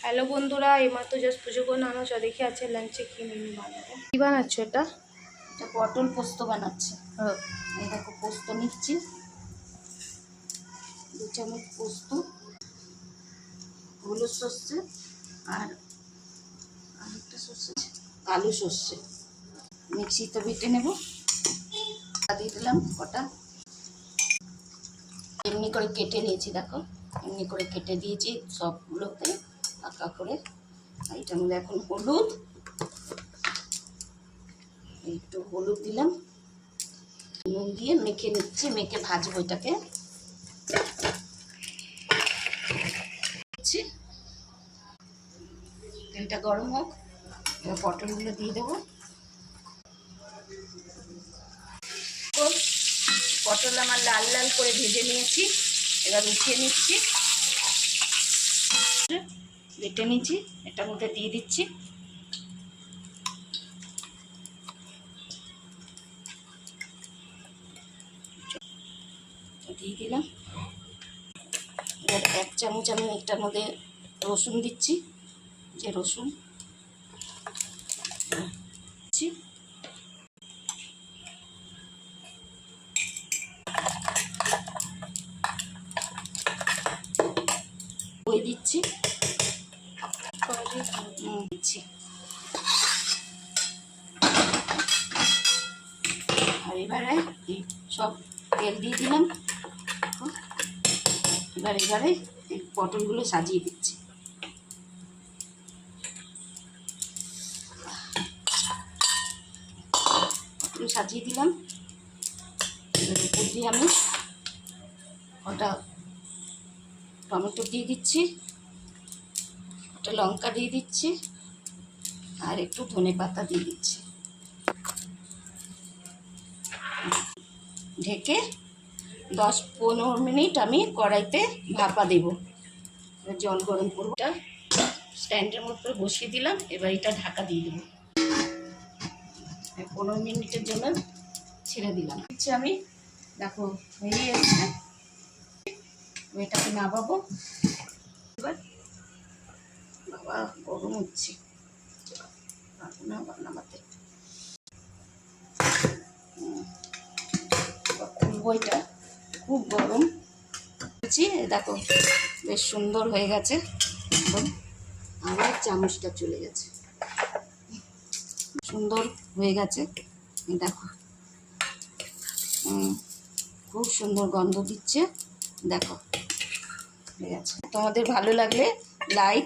Hello বন্ধুরা, এইমাত্র just পুজো করে নামাজ দেখে আছে লাঞ্চে কি মেনু বানাবো। কি বানাচ্ছ এটা? এটা পটল পোস্ত বানাচ্ছি। এই দেখো পোস্ত নিচ্ছি, 2 চামচ পোস্ত, হলুদ সর্ষে আর আরেকটা সর্ষে কালো সর্ষে মিক্সিতে বেটে নেব। দিয়ে দিলাম কটা, এমনি করে কেটে নিয়েছি, দেখো এমনি করে কেটে দিয়েছি সবগুলোতে আঁকা করে। এইটার মধ্যে এখন হলুদ, একটু হলুদ দিলাম, নুন দিয়ে মেখে নিচ্ছি, মেখে ভাজবো এটাকে। তেলটা গরম হোক, এবার পটলগুলো দিয়ে দেবো। পটল আমার লাল লাল করে ভেজে নিয়েছি, এবার উঠিয়ে নিচ্ছি, বেটে নিচ্ছি, এটার মধ্যে দিয়ে দিচ্ছি। দিয়ে দিলাম। এবার 1 চামচ আমি এটার মধ্যে রসুন দিচ্ছি, যে রসুন দিচ্ছি, দই দিচ্ছি, দিচ্ছি। আর এবারে সব তেল দিয়ে দিলাম। এবারে এই পটলগুলো সাজিয়ে দিচ্ছি। পটল সাজিয়ে দিলাম। এবার উপর দিয়ে আমি ওটা টমেটো দিয়ে দিচ্ছি, ওটা লঙ্কা দিয়ে দিচ্ছি, আর একটু ধনে পাতা দিয়ে দিচ্ছি। ঢেকে 10-15 মিনিট আমি কড়াইতে ভাপা দেব। জল গরম করবো, এটা স্ট্যান্ডের মধ্যে বসিয়ে দিলাম। এবার এটা ঢাকা দিয়ে দেবো, 15 মিনিটের জন্য ছেড়ে দিলাম। আমি দেখো হয়ে এসছে, এটাকে নামাবো। এবার বাবা গরম হচ্ছে না নামাতে, বইটা খুব গরম হচ্ছে। দেখো বেশ সুন্দর হয়ে গেছে, আমার চামচটা চলে গেছে, সুন্দর হয়ে গেছে। দেখো খুব সুন্দর গন্ধ দিচ্ছে, দেখো হয়ে গেছে। তোমাদের ভালো লাগলে লাইক